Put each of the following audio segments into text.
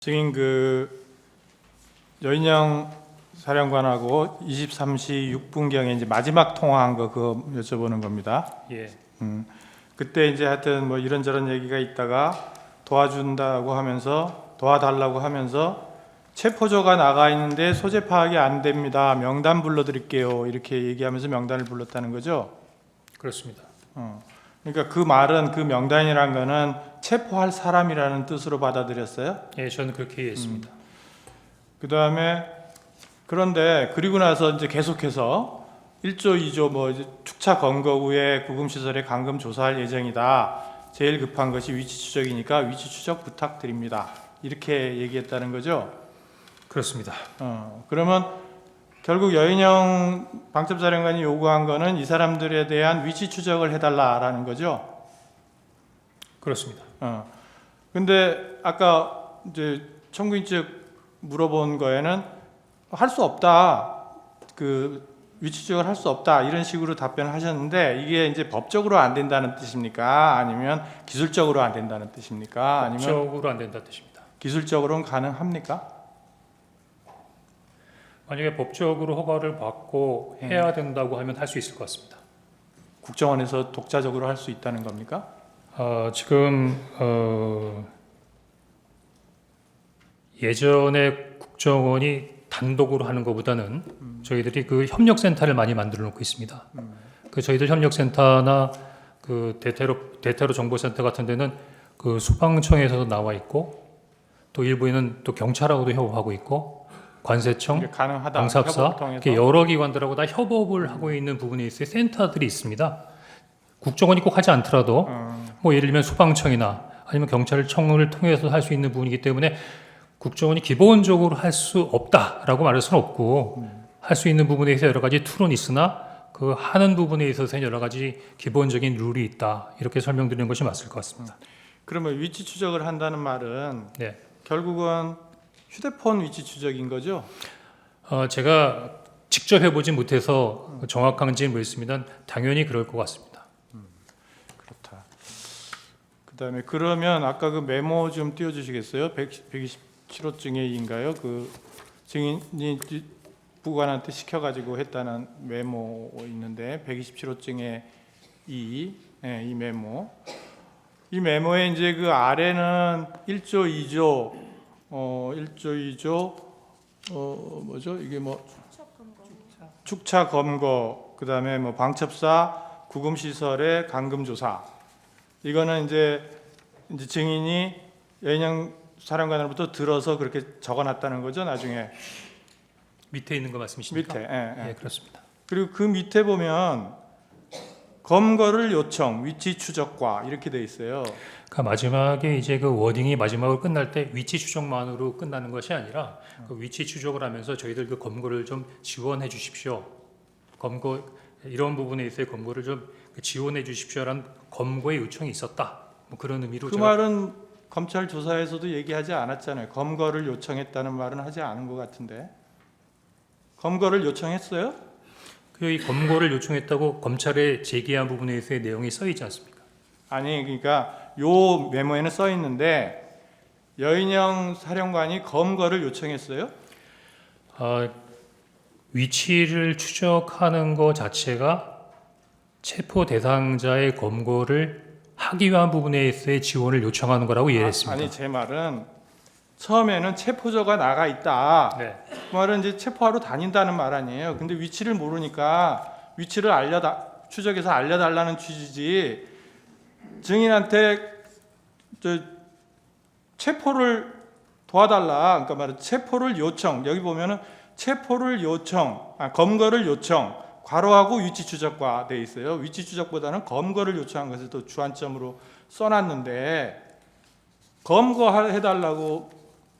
증인 여인영 사령관하고 23시 6분경에 이제 마지막 통화한 거 그거 여쭤보는 겁니다. 예. 그때 이제 하여튼 뭐 이런저런 얘기가 있다가 도와준다고 하면서 도와달라고 하면서 체포조가 나가 있는데 소재 파악이 안 됩니다. 명단 불러드릴게요. 이렇게 얘기하면서 명단을 불렀다는 거죠. 그렇습니다. 그러니까 그 말은 그 명단이란 거는 체포할 사람이라는 뜻으로 받아들였어요. 예, 저는 그렇게 이해했습니다. 그 다음에 그런데 그리고 나서 이제 계속해서 1조, 2조 뭐 이제 축차 검거 후에 구금시설에 감금 조사할 예정이다. 제일 급한 것이 위치 추적이니까 위치 추적 부탁드립니다. 이렇게 얘기했다는 거죠. 그렇습니다. 그러면 결국 여인영 방첩사령관이 요구한 거는 이 사람들에 대한 위치 추적을 해달라라는 거죠. 그렇습니다. 근데 아까 이제 청구인 측 물어본 거에는 할 수 없다. 그 위치 추적을 할 수 없다. 이런 식으로 답변을 하셨는데 이게 이제 법적으로 안 된다는 뜻입니까? 아니면 기술적으로 안 된다는 뜻입니까? 아니면 법적으로 안 된다 뜻입니다. 기술적으로는 가능합니까? 만약에 법적으로 허가를 받고 해야 된다고 하면 할 수 있을 것 같습니다. 국정원에서 독자적으로 할 수 있다는 겁니까? 지금 예전에 국정원이 단독으로 하는 것보다는 저희들이 그 협력센터를 많이 만들어 놓고 있습니다. 그 저희들 협력센터나 그 대테러 정보센터 같은 데는 그 소방청에서도 나와 있고 또 일부에는 또 경찰하고도 협업하고 있고 관세청, 가능하다. 방사사 이렇게 여러 기관들하고 다 협업을 하고 있는 부분에 있어요. 센터들이 있습니다. 국정원이 꼭 하지 않더라도 뭐 예를 들면 소방청이나 아니면 경찰청을 통해서 할 수 있는 부분이기 때문에 국정원이 기본적으로 할 수 없다라고 말할 수는 없고 할 수 있는 부분에 있어서 여러 가지 툴은 있으나 그 하는 부분에 있어서 여러 가지 기본적인 룰이 있다 이렇게 설명드리는 것이 맞을 것 같습니다. 그러면 위치 추적을 한다는 말은 네. 결국은 휴대폰 위치 추적인 거죠? 제가 직접 해보지 못해서 정확한지는 모르겠습니다. 당연히 그럴 것 같습니다. 그렇다. 그다음에 그러면 아까 그 메모 좀 띄워주시겠어요? 127호증에인가요? 그 증인이 부관한테 시켜가지고 했다는 메모 있는데 127호증에 이 메모. 이 메모에 이제 그 아래는 1조, 2조 1조, 2조 뭐죠? 이게 뭐 축차 검거, 그다음에 뭐 방첩사 구금 시설의 감금 조사. 이거는 이제 증인이 여인영 사령관으로부터 들어서 그렇게 적어놨다는 거죠. 나중에 밑에 있는 거 말씀이십니까? 밑에. 예, 그렇습니다. 그리고 그 밑에 보면 검거를 요청, 위치 추적과 이렇게 돼 있어요. 그 마지막에 이제 그 워딩이 마지막으로 끝날 때 위치 추적만으로 끝나는 것이 아니라 그 위치 추적을 하면서 저희들 그 검거를 좀 지원해 주십시오. 검거 이런 부분에 있어서 검거를 좀 지원해 주십시오라는 검거의 요청이 있었다. 뭐 그런 의미로 그 말은 검찰 조사에서도 얘기하지 않았잖아요. 검거를 요청했다는 말은 하지 않은 것 같은데. 검거를 요청했어요? 이 검거를 요청했다고 검찰에 제기한 부분에 있어서의 내용이 써 있지 않습니까? 아니 그러니까 요 메모에는 써 있는데 여인영 사령관이 검거를 요청했어요? 위치를 추적하는 것 자체가 체포 대상자의 검거를 하기 위한 부분에 있어서의 지원을 요청하는 거라고 이해했습니다. 아니 제 말은 처음에는 체포조가 나가 있다. 네. 그 말은 이제 체포하러 다닌다는 말 아니에요. 근데 위치를 모르니까 위치를 추적해서 알려달라는 취지지. 증인한테 체포를 도와달라. 그러니까 말은 체포를 요청. 여기 보면은 체포를 요청, 검거를 요청. 괄호하고 위치 추적과 돼 있어요. 위치 추적보다는 검거를 요청한 것을 또 주안점으로 써놨는데 검거해달라고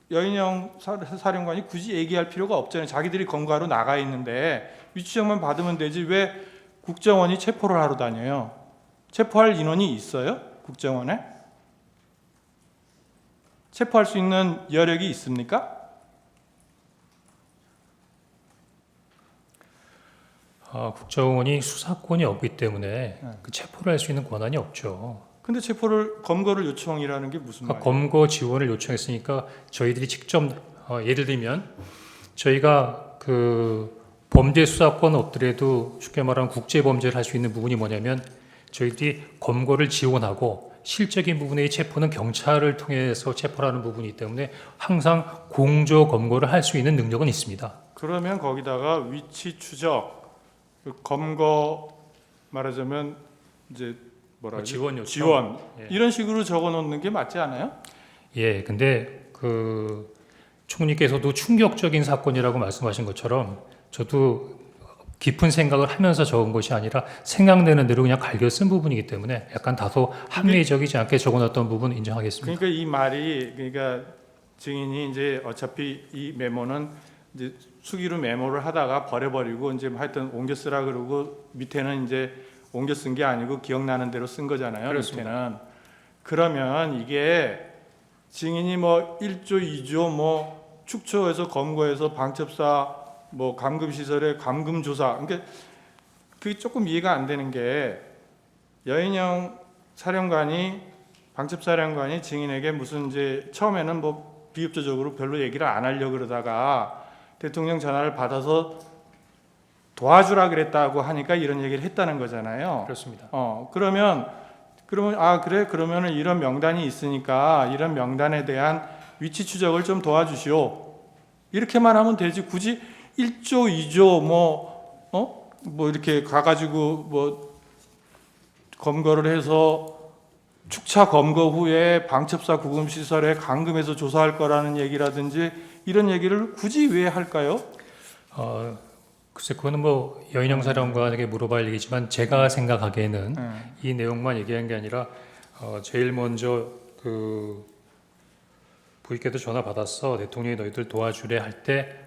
여인영 사령관이 굳이 얘기할 필요가 없잖아요. 자기들이 검거하러 나가 있는데 위치 추적만 받으면 되지 왜 국정원이 체포를 하러 다녀요? 체포할 인원이 있어요? 국정원에? 체포할 수 있는 여력이 있습니까? 국정원이 수사권이 없기 때문에 그 체포를 할 수 있는 권한이 없죠. 근데 검거를 요청이라는 게 무슨 말이에요? 검거 지원을 요청했으니까 저희들이 직접 예를 들면 저희가 그 범죄 수사권 없더라도 쉽게 말하면 국제 범죄를 할 수 있는 부분이 뭐냐면 저희들이 검거를 지원하고 실적인 부분의 체포는 경찰을 통해서 체포를 하는 부분이 있기 때문에 항상 공조 검거를 할 수 있는 능력은 있습니다. 그러면 거기다가 위치 추적, 그 검거 말하자면 이제 뭐라 그러지? 지원 요청. 지원 예. 이런 식으로 적어 놓는 게 맞지 않아요? 예, 근데 그 총리께서도 충격적인 사건이라고 말씀하신 것처럼 저도 깊은 생각을 하면서 적은 것이 아니라 생각되는 대로 그냥 갈겨 쓴 부분이기 때문에 약간 다소 합리적이지 않게 적어놨던 부분 인정하겠습니다. 그러니까 이 말이 그러니까 증인이 이제 어차피 이 메모는 이제 수기로 메모를 하다가 버려버리고 이제 하여튼 옮겨 쓰라 그러고 밑에는 이제 옮겨 쓴 게 아니고 기억나는 대로 쓴 거잖아요. 그렇습니다. 밑에는. 그러면 이게 증인이 뭐 1조, 2조 뭐 축초해서 검거해서 방첩사 뭐 감금시설에 감금조사 그러니까 그게 조금 이해가 안 되는 게 여인영 사령관이 방첩사령관이 증인에게 무슨 이제 처음에는 뭐 비협조적으로 별로 얘기를 안 하려고 그러다가 대통령 전화를 받아서 도와주라 그랬다고 하니까 이런 얘기를 했다는 거잖아요. 그렇습니다. 그러면 그래 그러면은 이런 명단이 있으니까 이런 명단에 대한 위치 추적을 좀 도와주시오. 이렇게만 하면 되지 굳이 1조, 2조 뭐 이렇게 가가지고 뭐 검거를 해서 축차 검거 후에 방첩사 구금시설에 감금해서 조사할 거라는 얘기라든지 이런 얘기를 굳이 왜 할까요? 글쎄 그거는 뭐 여인영 사령관에게 물어봐야 얘기지만 제가 생각하기에는 이 내용만 얘기한 게 아니라 제일 먼저 그 부익께도 전화 받았어 대통령이 너희들 도와주래 할 때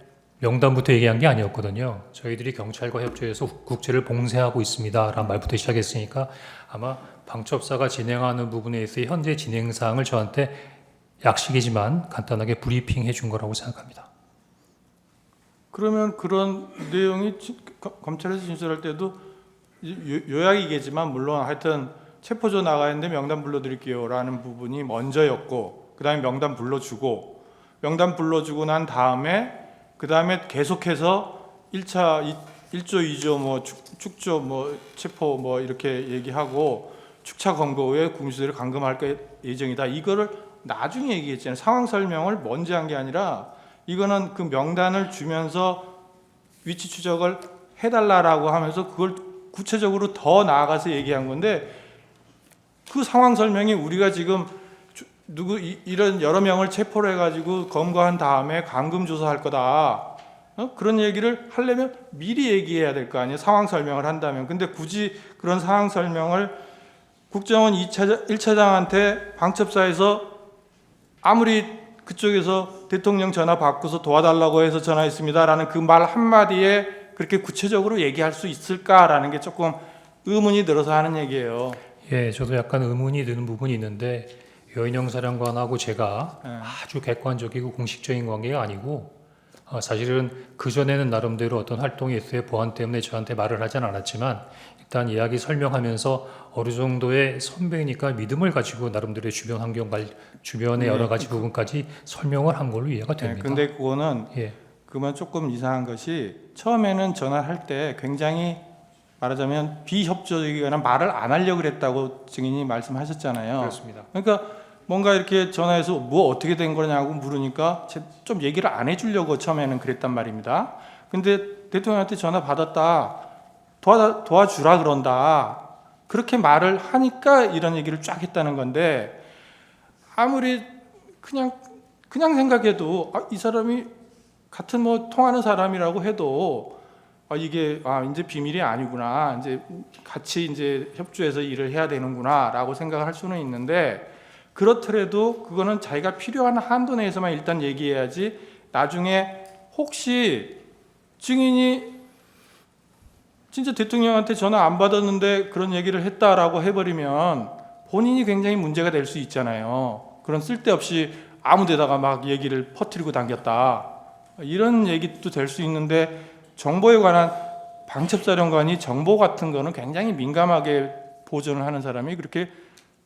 명단부터 얘기한 게 아니었거든요. 저희들이 경찰과 협조해서 국제를 봉쇄하고 있습니다라는 말부터 시작했으니까 아마 방첩사가 진행하는 부분에 있어 현재 진행 사항을 저한테 약식이지만 간단하게 브리핑해 준 거라고 생각합니다. 그러면 그런 내용이 검찰에서 진술할 때도 요약이겠지만 물론 하여튼 체포조 나가야 하는데 명단 불러드릴게요라는 부분이 먼저였고 그 다음에 명단 불러주고 난 다음에 그 다음에 계속해서 1조 2조 뭐 축조 뭐 체포 뭐 이렇게 얘기하고 축차 검거 후에 구금시설을 감금할 예정이다. 이거를 나중에 얘기했잖아요. 상황 설명을 먼저 한 게 아니라 이거는 그 명단을 주면서 위치 추적을 해달라라고 하면서 그걸 구체적으로 더 나아가서 얘기한 건데 그 상황 설명이 우리가 지금 이런 여러 명을 체포를 해가지고 검거한 다음에 감금 조사할 거다. 그런 얘기를 하려면 미리 얘기해야 될 거 아니에요. 상황 설명을 한다면. 근데 굳이 그런 상황 설명을 국정원 1차장한테 방첩사에서 아무리 그쪽에서 대통령 전화 받고서 도와달라고 해서 전화했습니다라는 그 말 한마디에 그렇게 구체적으로 얘기할 수 있을까라는 게 조금 의문이 들어서 하는 얘기예요. 예, 저도 약간 의문이 드는 부분이 있는데 여인영 사령관하고 제가 아주 객관적이고 공식적인 관계가 아니고 사실은 그전에는 나름대로 어떤 활동이 있어요. 보안 때문에 저한테 말을 하진 않았지만 일단 이야기 설명하면서 어느 정도의 선배니까 믿음을 가지고 나름대로의 주변 환경 주변의 여러 가지 부분까지 설명을 한 걸로 이해가 됩니다. 근데 그거는 예. 그러면 조금 이상한 것이 처음에는 전화할 때 굉장히 말하자면 비협조적이거나 말을 안 하려고 그랬다고 증인이 말씀하셨잖아요. 그렇습니다. 그러니까 뭔가 이렇게 전화해서 뭐 어떻게 된 거냐고 물으니까 좀 얘기를 안 해주려고 처음에는 그랬단 말입니다. 근데 대통령한테 전화 받았다. 도와주라 그런다. 그렇게 말을 하니까 이런 얘기를 쫙 했다는 건데 아무리 그냥 생각해도 이 사람이 같은 뭐 통하는 사람이라고 해도 이게 이제 비밀이 아니구나. 이제 같이 이제 협조해서 일을 해야 되는구나라고 생각을 할 수는 있는데 그렇더라도 그거는 자기가 필요한 한도 내에서만 일단 얘기해야지 나중에 혹시 증인이 진짜 대통령한테 전화 안 받았는데 그런 얘기를 했다라고 해버리면 본인이 굉장히 문제가 될 수 있잖아요. 그런 쓸데없이 아무 데다가 막 얘기를 퍼뜨리고 당겼다. 이런 얘기도 될 수 있는데 정보에 관한 방첩사령관이 정보 같은 거는 굉장히 민감하게 보존을 하는 사람이 그렇게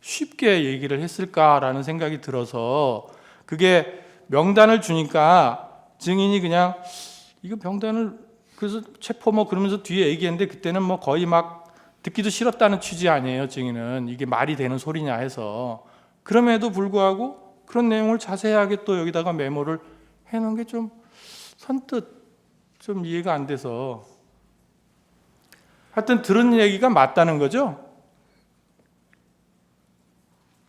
쉽게 얘기를 했을까라는 생각이 들어서 그게 명단을 주니까 증인이 그냥 이거 명단을 그래서 체포 뭐 그러면서 뒤에 얘기했는데 그때는 뭐 거의 막 듣기도 싫었다는 취지 아니에요. 증인은 이게 말이 되는 소리냐 해서 그럼에도 불구하고 그런 내용을 자세하게 또 여기다가 메모를 해놓은 게 좀 선뜻 좀 이해가 안 돼서 하여튼 들은 얘기가 맞다는 거죠.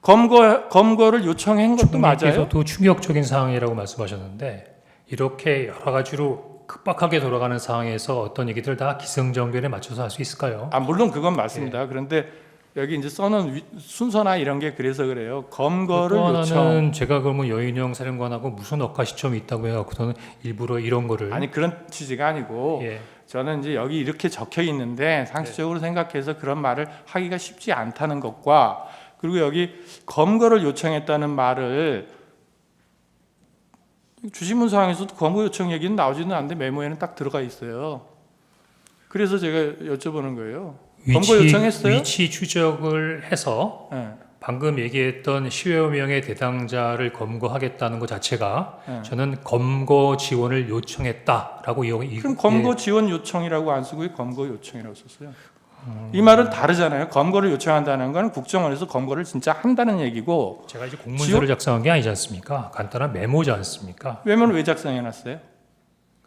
검거를 요청한 것도 맞아요. 총리께서도 충격적인 상황이라고 말씀하셨는데 이렇게 여러 가지로 급박하게 돌아가는 상황에서 어떤 얘기들 다 기승전결에 맞춰서 할 수 있을까요? 물론 그건 맞습니다. 그런데 여기 이제 써놓은 순서나 이런 게 그래서 그래요. 검거를 또 요청. 하나는 제가 그러면 여인영 사령관하고 무슨 억가 시점이 있다고 해갖고서는 일부러 이런 거를 아니 그런 취지가 아니고 예. 저는 이제 여기 이렇게 적혀 있는데 상식적으로 생각해서 그런 말을 하기가 쉽지 않다는 것과 그리고 여기 검거를 요청했다는 말을 주신문 사항에서도 검거 요청 얘기는 나오지는 않는데 메모에는 딱 들어가 있어요. 그래서 제가 여쭤보는 거예요. 검거 요청했어요? 위치 추적을 해서 네. 방금 얘기했던 10여 명의 대상자를 검거하겠다는 것 자체가 네. 저는 검거 지원을 요청했다라고 그럼 검거 지원 요청이라고 안 쓰고 왜 검거 요청이라고 썼어요? 이 말은 다르잖아요. 검거를 요청한다는 건 국정원에서 검거를 진짜 한다는 얘기고 제가 이제 공문서를 작성한 게 아니지 않습니까? 간단한 메모지 않습니까? 메모는 왜 작성해놨어요?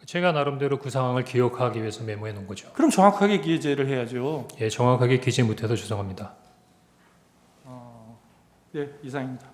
제가 나름대로 그 상황을 기억하기 위해서 메모해 놓은 거죠. 그럼 정확하게 기재를 해야죠. 예, 정확하게 기재 못해서 죄송합니다. 네, 이상입니다.